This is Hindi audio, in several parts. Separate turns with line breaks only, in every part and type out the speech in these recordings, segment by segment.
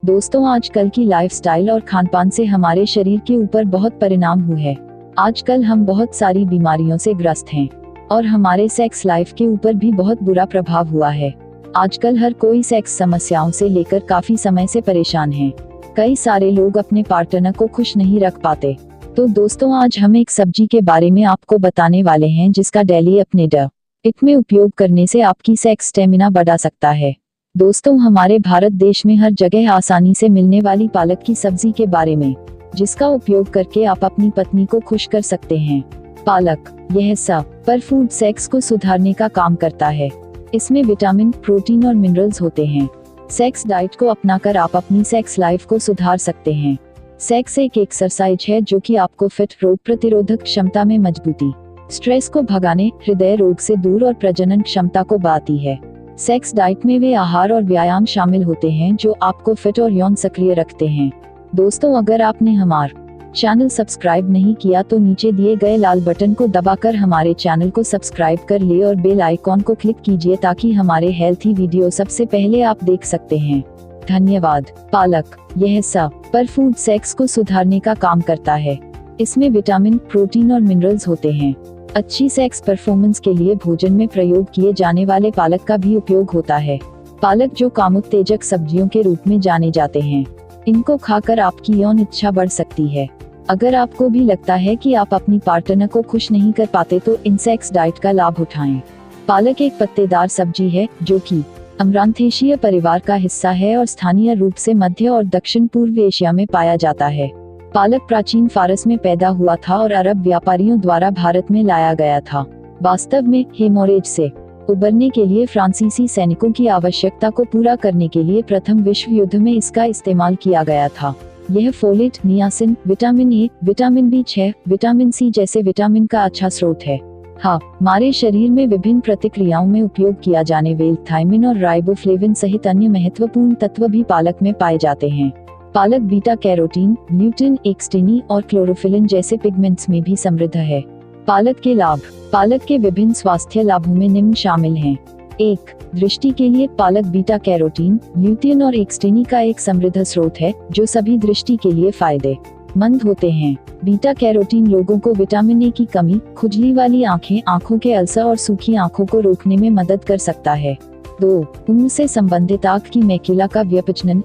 दोस्तों, आजकल की लाइफस्टाइल और खानपान से हमारे शरीर के ऊपर बहुत परिणाम हुए हैं। आजकल हम बहुत सारी बीमारियों से ग्रस्त हैं और हमारे सेक्स लाइफ के ऊपर भी बहुत बुरा प्रभाव हुआ है। आजकल हर कोई सेक्स समस्याओं से लेकर काफी समय से परेशान है। कई सारे लोग अपने पार्टनर को खुश नहीं रख पाते। तो दोस्तों, आज हम एक सब्जी के बारे में आपको बताने वाले हैं जिसका डेली अपने डाइट में उपयोग करने से आपकी सेक्स स्टेमिना बढ़ा सकता है। दोस्तों, हमारे भारत देश में हर जगह आसानी से मिलने वाली पालक की सब्जी के बारे में, जिसका उपयोग करके आप अपनी पत्नी को खुश कर सकते हैं। पालक, यह सुपर फूड सेक्स को सुधारने का काम करता है। इसमें विटामिन, प्रोटीन और मिनरल्स होते हैं। सेक्स डाइट को अपनाकर आप अपनी सेक्स लाइफ को सुधार सकते हैं। सेक्स एक एक्सरसाइज है जो कि आपको फिट, रोग प्रतिरोधक क्षमता में मजबूती, स्ट्रेस को भगाने, हृदय रोग से दूर और प्रजनन क्षमता को बढ़ाती है। सेक्स डाइट में वे आहार और व्यायाम शामिल होते हैं जो आपको फिट और यौन सक्रिय रखते हैं। दोस्तों, अगर आपने हमारा चैनल सब्सक्राइब नहीं किया तो नीचे दिए गए लाल बटन को दबाकर हमारे चैनल को सब्सक्राइब कर ले और बेल आइकॉन को क्लिक कीजिए ताकि हमारे हेल्थी वीडियो सबसे पहले आप देख सकते हैं। धन्यवाद। पालक, यह सुपर फूड सेक्स को सुधारने का काम करता है। इसमें विटामिन, प्रोटीन और मिनरल्स होते हैं। अच्छी सेक्स परफॉर्मेंस के लिए भोजन में प्रयोग किए जाने वाले पालक का भी उपयोग होता है। पालक, जो कामोत्तेजक सब्जियों के रूप में जाने जाते हैं, इनको खाकर आपकी यौन इच्छा बढ़ सकती है। अगर आपको भी लगता है कि आप अपनी पार्टनर को खुश नहीं कर पाते तो इन सेक्स डाइट का लाभ उठाएं। पालक एक पत्तेदार सब्जी है जो कि अमरांथेशिया परिवार का हिस्सा है और स्थानीय रूप से मध्य और दक्षिण पूर्व एशिया में पाया जाता है। पालक प्राचीन फारस में पैदा हुआ था और अरब व्यापारियों द्वारा भारत में लाया गया था। वास्तव में हेमोरेज से उबरने के लिए फ्रांसीसी सैनिकों की आवश्यकता को पूरा करने के लिए प्रथम विश्व युद्ध में इसका इस्तेमाल किया गया था। यह folate, niacin, vitamin A, vitamin B6, vitamin C जैसे विटामिन का अच्छा स्रोत है। हमारे शरीर में विभिन्न प्रतिक्रियाओं में उपयोग किया जाने वाले थायमिन और राइबोफ्लेविन सहित अन्य महत्वपूर्ण तत्व भी पालक में पाए जाते हैं। पालक बीटा कैरोटीन, ल्यूटिन, एक्सटिनी और क्लोरोफिलिन जैसे पिगमेंट्स में भी समृद्ध है। पालक के लाभ। पालक के विभिन्न स्वास्थ्य लाभों में निम्न शामिल हैं। 1. दृष्टि के लिए पालक बीटा कैरोटीन, ल्यूटिन और एक्सटिनी का एक समृद्ध स्रोत है जो सभी दृष्टि के लिए फायदेमंद होते हैं। बीटा कैरोटीन लोगों को विटामिन ए की कमी, खुजली वाली आंखें, आंखों के अल्सर और सूखी आंखों को रोकने में मदद कर सकता है। 2. उम्र से संबंधित आंख की मैक्युला का व्यपचनन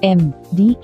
AMD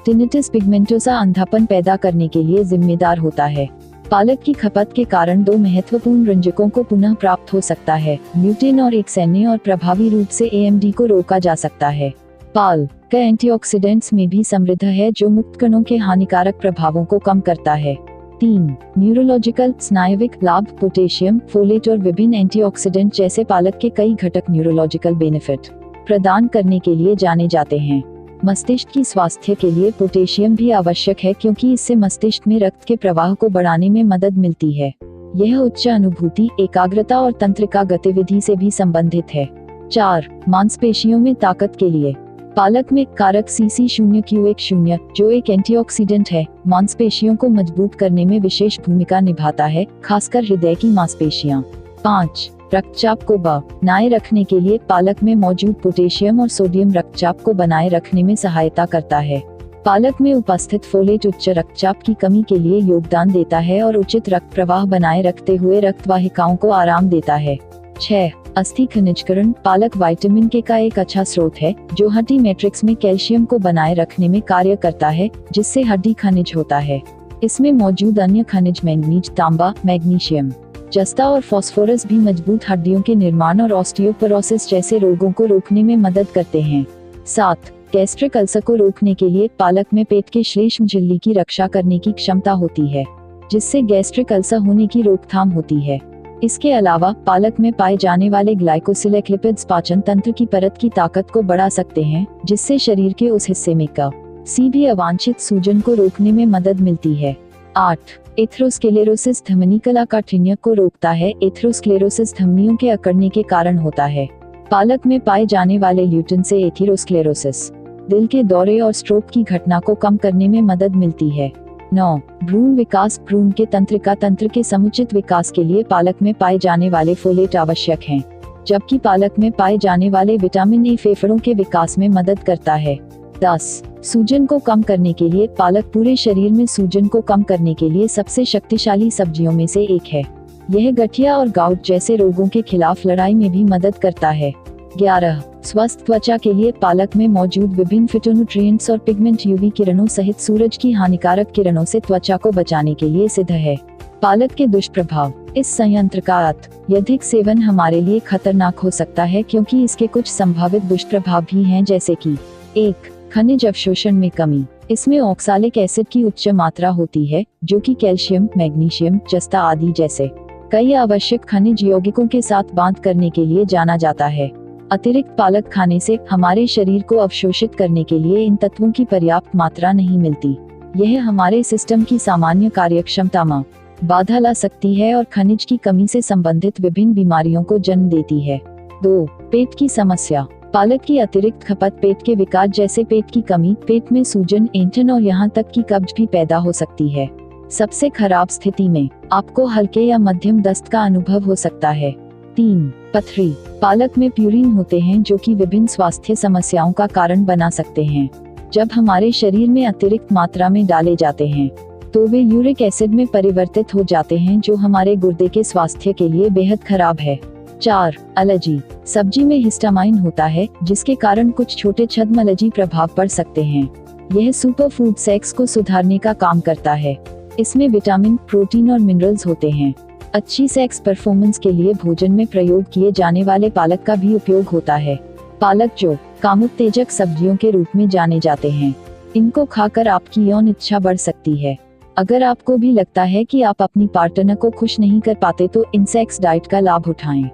टिनिटस पिगमेंटोसा अंधापन पैदा करने के लिए जिम्मेदार होता है। पालक की खपत के कारण 2 महत्वपूर्ण रंजकों को पुनः प्राप्त हो सकता है, ल्यूटिन और एक्सैने, और प्रभावी रूप से AMD को रोका जा सकता है। पालक एंटीऑक्सीडेंट्स में भी समृद्ध है जो मुक्त कणों के हानिकारक प्रभावों को कम करता है। 3. न्यूरोलॉजिकल, स्नायविक लाभ। पोटेशियम, फोलेट और विभिन्न एंटीऑक्सीडेंट जैसे पालक के कई घटक न्यूरोलॉजिकल बेनिफिट प्रदान करने के लिए जाने जाते हैं। मस्तिष्क की स्वास्थ्य के लिए पोटेशियम भी आवश्यक है क्योंकि इससे मस्तिष्क में रक्त के प्रवाह को बढ़ाने में मदद मिलती है। यह उच्च अनुभूति, एकाग्रता और तंत्रिका गतिविधि से भी संबंधित है। 4. मांसपेशियों में ताकत के लिए। पालक में कारक CC0Q10, जो एक एंटीऑक्सीडेंट है, मांसपेशियों को मजबूत करने में विशेष भूमिका निभाता है, खासकर हृदय की मांसपेशियां। 5. रक्तचाप को बनाए रखने के लिए पालक में मौजूद पोटेशियम और सोडियम रक्तचाप को बनाए रखने में सहायता करता है। पालक में उपस्थित फोलेट उच्च रक्तचाप की कमी के लिए योगदान देता है और उचित रक्त प्रवाह बनाए रखते हुए रक्तवाहिकाओं को आराम देता है। 6. अस्थि खनिजकरण। पालक विटामिन के का एक अच्छा स्रोत है जो हड्डी मैट्रिक्स में कैल्शियम को बनाए रखने में कार्य करता है, जिससे हड्डी खनिज होता है। इसमें मौजूद अन्य खनिज मैंगनीज, तांबा, मैग्नीशियम, जस्ता और फास्फोरस भी मजबूत हड्डियों के निर्माण और ऑस्टियोपोरोसिस जैसे रोगों को रोकने में मदद करते हैं। 7. गैस्ट्रिक अल्सर को रोकने के लिए पालक में पेट के श्लेष्म झिल्ली की रक्षा करने की क्षमता होती है, जिससे गैस्ट्रिक अल्सर होने की रोकथाम होती है। इसके अलावा पालक में पाए जाने वाले ग्लाइकोसिलिक लिपिड्स पाचन तंत्र की परत की ताकत को बढ़ा सकते हैं, जिससे शरीर के उस हिस्से में किसी भी अवांछित सूजन को रोकने में मदद मिलती है। 8. एथेरोस्क्लेरोसिस धमनी काठिन्य को रोकता है। एथेरोस्क्लेरोसिस धमनियों के अकड़ने के कारण होता है। पालक में पाए जाने वाले ल्यूटिन से एथेरोस्क्लेरोसिस, दिल के दौरे और स्ट्रोक की घटना को कम करने में मदद मिलती है। 9. भ्रूण विकास। भ्रूण के तंत्रिका तंत्र के समुचित विकास के लिए पालक में पाए जाने वाले फोलेट आवश्यक हैं। जबकि पालक में पाए जाने वाले विटामिन ए फेफड़ों के विकास में मदद करता है। 10. सूजन को कम करने के लिए पालक पूरे शरीर में सूजन को कम करने के लिए सबसे शक्तिशाली सब्जियों में से एक है। यह गठिया और गाउट जैसे रोगों के खिलाफ लड़ाई में भी मदद करता है। 11. स्वस्थ त्वचा के लिए पालक में मौजूद विभिन्न फिटोन्यूट्रिएंट्स और पिगमेंट यूवी किरणों सहित सूरज की हानिकारक किरणों से त्वचा को बचाने के लिए सिद्ध है। पालक के दुष्प्रभाव। इस संयंत्र का अत्यधिक सेवन हमारे लिए खतरनाक हो सकता है क्योंकि इसके कुछ संभावित दुष्प्रभाव भी हैं, जैसे कि 1. खनिज अवशोषण में कमी। इसमें ऑक्सालिक एसिड की उच्च मात्रा होती है, जो कि कैल्शियम, मैग्नीशियम, जस्ता आदि जैसे कई आवश्यक खनिज यौगिकों के साथ बांध करने के लिए जाना जाता है। अतिरिक्त पालक खाने से हमारे शरीर को अवशोषित करने के लिए इन तत्वों की पर्याप्त मात्रा नहीं मिलती। यह हमारे सिस्टम की सामान्य कार्यक्षमता में बाधा ला सकती है और खनिज की कमी से संबंधित विभिन्न बीमारियों को जन्म देती है। 2. पेट की समस्या। पालक की अतिरिक्त खपत पेट के विकार जैसे पेट की कमी, पेट में सूजन, ऐंठन और यहाँ तक कि कब्ज भी पैदा हो सकती है। सबसे खराब स्थिति में आपको हल्के या मध्यम दस्त का अनुभव हो सकता है। 3. पथरी। पालक में प्यूरिन होते हैं जो कि विभिन्न स्वास्थ्य समस्याओं का कारण बना सकते हैं। जब हमारे शरीर में अतिरिक्त मात्रा में डाले जाते हैं तो वे यूरिक एसिड में परिवर्तित हो जाते हैं, जो हमारे गुर्दे के स्वास्थ्य के लिए बेहद खराब है। 4. एलर्जी। सब्जी में हिस्टामाइन होता है, जिसके कारण कुछ छोटे छद्म एलर्जी प्रभाव पड़ सकते हैं। यह सुपरफूड सेक्स को सुधारने का काम करता है। इसमें विटामिन, प्रोटीन और मिनरल्स होते हैं। अच्छी सेक्स परफॉर्मेंस के लिए भोजन में प्रयोग किए जाने वाले पालक का भी उपयोग होता है। पालक, जो कामोत्तेजक सब्जियों के रूप में जाने जाते हैं, इनको खाकर आपकी यौन इच्छा बढ़ सकती है। अगर आपको भी लगता है कि आप अपनी पार्टनर को खुश नहीं कर पाते तो इन सेक्स डाइट का लाभ उठाएं।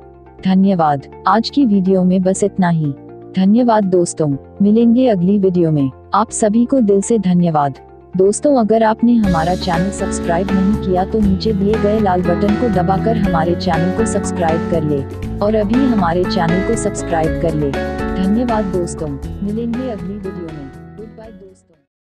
धन्यवाद। आज की वीडियो में बस इतना ही। धन्यवाद दोस्तों, मिलेंगे अगली वीडियो में। आप सभी को दिल से धन्यवाद। दोस्तों, अगर आपने हमारा चैनल सब्सक्राइब नहीं किया तो नीचे दिए गए लाल बटन को दबाकर हमारे चैनल को सब्सक्राइब कर ले और अभी हमारे चैनल को सब्सक्राइब कर ले। धन्यवाद दोस्तों, मिलेंगे अगली वीडियो।